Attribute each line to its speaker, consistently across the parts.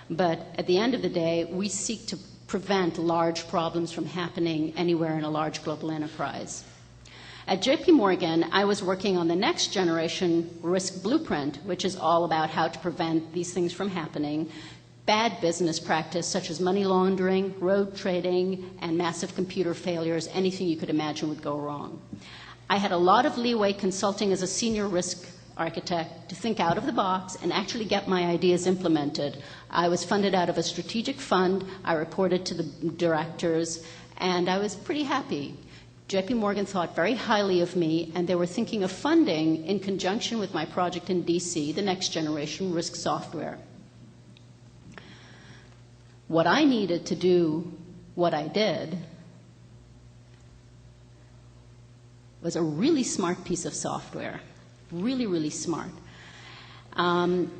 Speaker 1: but at the end of the day, we seek to prevent large problems from happening anywhere in a large global enterprise. At JP Morgan, I was working on the next generation risk blueprint, which is all about how to prevent these things from happening. Bad business practice, such as money laundering, road trading, and massive computer failures, anything you could imagine would go wrong. I had a lot of leeway consulting as a senior risk architect to think out of the box and actually get my ideas implemented. I was funded out of a strategic fund. I reported to the directors, and I was pretty happy. JP Morgan thought very highly of me, and they were thinking of funding, in conjunction with my project in DC, the next generation risk software. What I needed to do what I did was a really smart piece of software, really, really smart.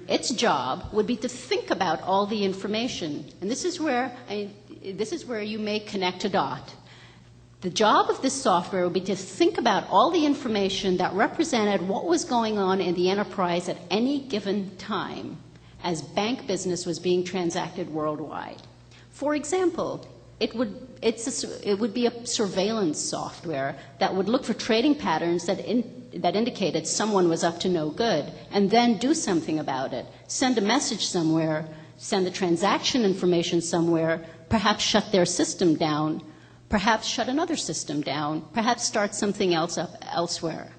Speaker 1: Its job would be to think about all the information, and this is where you may connect a dot. The job of this software would be to think about all the information that represented what was going on in the enterprise at any given time as bank business was being transacted worldwide. For example, it would be a surveillance software that would look for trading patterns that indicated someone was up to no good, and then do something about it. Send a message somewhere, send the transaction information somewhere, perhaps shut their system down, perhaps shut another system down, perhaps start something else up elsewhere.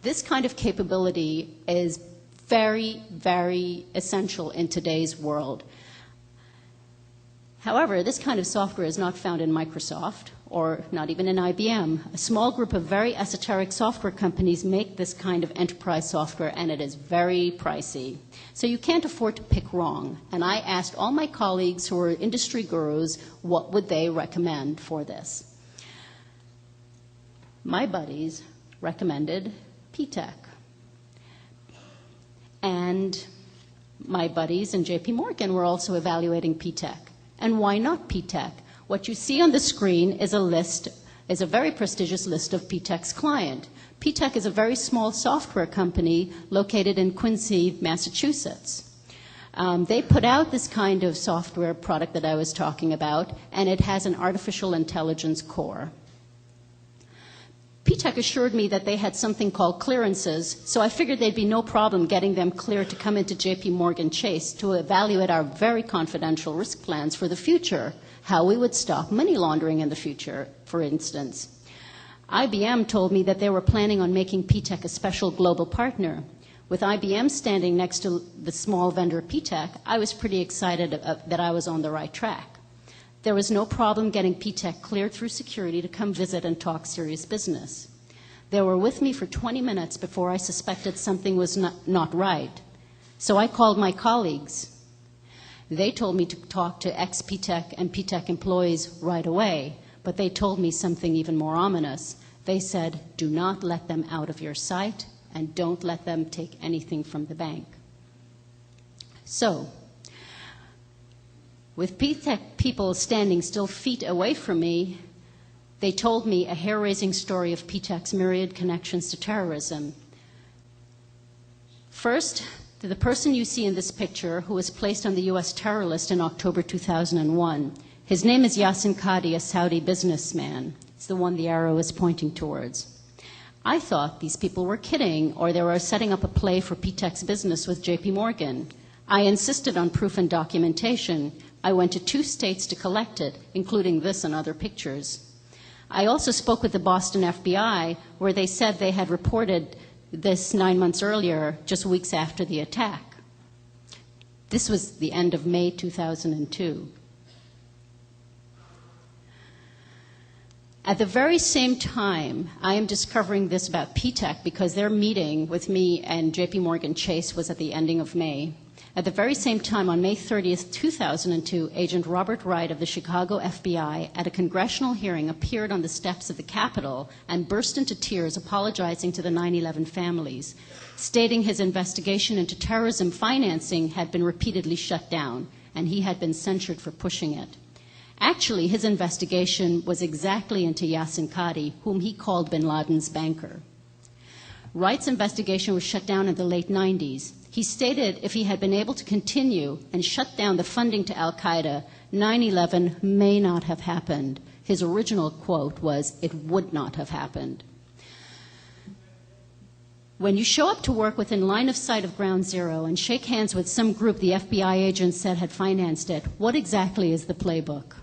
Speaker 1: This kind of capability is very, very essential in today's world. However, this kind of software is not found in Microsoft or not even in IBM. A small group of very esoteric software companies make this kind of enterprise software, and it is very pricey. So you can't afford to pick wrong. And I asked all my colleagues who were industry gurus what would they recommend for this. My buddies recommended P-TECH. And my buddies in JP Morgan were also evaluating P-TECH. And why not P-TECH? What you see on the screen is a very prestigious list of P-TECH's client. P-TECH is a very small software company located in Quincy, Massachusetts. They put out this kind of software product that I was talking about, and it has an artificial intelligence core. P-TECH assured me that they had something called clearances, so I figured there'd be no problem getting them cleared to come into JP Morgan Chase to evaluate our very confidential risk plans for the future, how we would stop money laundering in the future, for instance. IBM told me that they were planning on making P-TECH a special global partner. With IBM standing next to the small vendor P-TECH, I was pretty excited that I was on the right track. There was no problem getting P-TECH cleared through security to come visit and talk serious business. They were with me for 20 minutes before I suspected something was not right. So I called my colleagues. They told me to talk to ex-P-TECH and P-TECH employees right away, but they told me something even more ominous. They said, do not let them out of your sight and don't let them take anything from the bank. So, with P-TECH people standing still feet away from me, they told me a hair-raising story of P-TECH's myriad connections to terrorism. First, to the person you see in this picture who was placed on the U.S. terror list in October 2001. His name is Yassin Qadi, a Saudi businessman. It's the one the arrow is pointing towards. I thought these people were kidding, or they were setting up a play for P-TECH's business with JP Morgan. I insisted on proof and documentation. I went to 2 states to collect it, including this and other pictures. I also spoke with the Boston FBI, where they said they had reported this 9 months earlier, just weeks after the attack. This was the end of May 2002. At the very same time, I am discovering this about P-TECH because their meeting with me and JP Morgan Chase was at the ending of May. At the very same time, on May 30th, 2002, Agent Robert Wright of the Chicago FBI at a congressional hearing appeared on the steps of the Capitol and burst into tears apologizing to the 9/11 families, stating his investigation into terrorism financing had been repeatedly shut down, and he had been censured for pushing it. Actually, his investigation was exactly into Yassin Qadi, whom he called bin Laden's banker. Wright's investigation was shut down in the late 90s. He stated if he had been able to continue and shut down the funding to al-Qaeda, 9/11 may not have happened. His original quote was, "It would not have happened." When you show up to work within line of sight of Ground Zero and shake hands with some group the FBI agents said had financed it, what exactly is the playbook?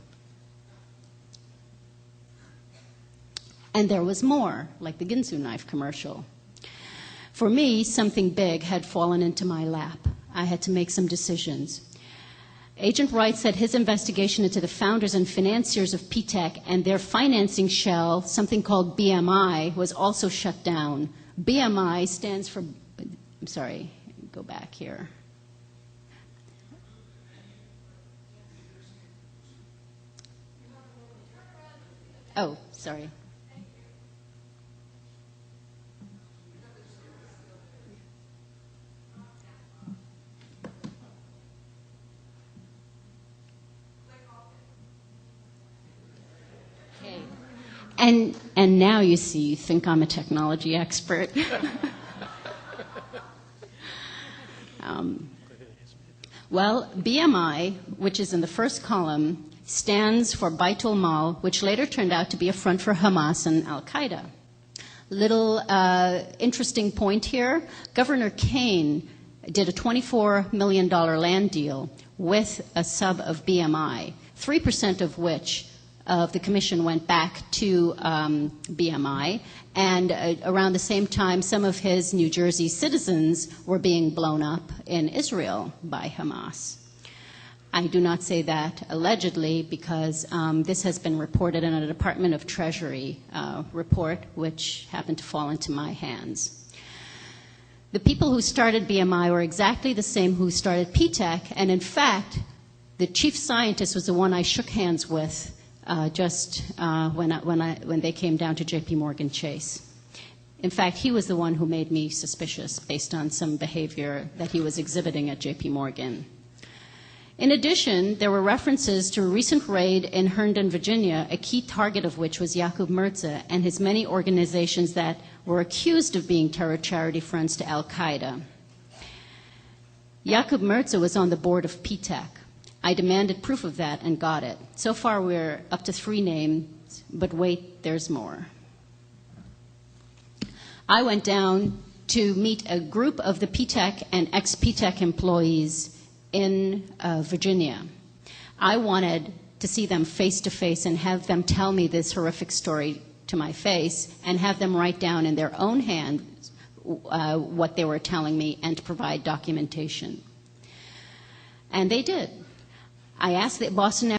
Speaker 1: And there was more, like the Ginsu knife commercial. For me, something big had fallen into my lap. I had to make some decisions. Agent Wright said his investigation into the founders and financiers of PTAC and their financing shell, something called BMI, was also shut down. BMI stands for, I'm sorry, go back here. Oh, sorry. And now you see, you think I'm a technology expert. Well, BMI, which is in the first column, stands for Baitul Mal, which later turned out to be a front for Hamas and al-Qaeda. Little interesting point here, Governor Kane did a $24 million land deal with a sub of BMI, 3% of which of the commission went back to BMI, and around the same time, some of his New Jersey citizens were being blown up in Israel by Hamas. I do not say that allegedly because this has been reported in a Department of Treasury report, which happened to fall into my hands. The people who started BMI were exactly the same who started PTAC, and in fact, the chief scientist was the one I shook hands with when they came down to J.P. Morgan Chase. In fact, he was the one who made me suspicious based on some behavior that he was exhibiting at J.P. Morgan. In addition, there were references to a recent raid in Herndon, Virginia, a key target of which was Yaqub Mirza and his many organizations that were accused of being terror charity fronts to al-Qaeda. Yaqub Mirza was on the board of PTAC. I demanded proof of that and got it. So far, we're up to 3 names, but wait, there's more. I went down to meet a group of the PTAC and ex-PTAC employees in Virginia. I wanted to see them face to face and have them tell me this horrific story to my face and have them write down in their own hands what they were telling me and to provide documentation. And they did. I asked the Boston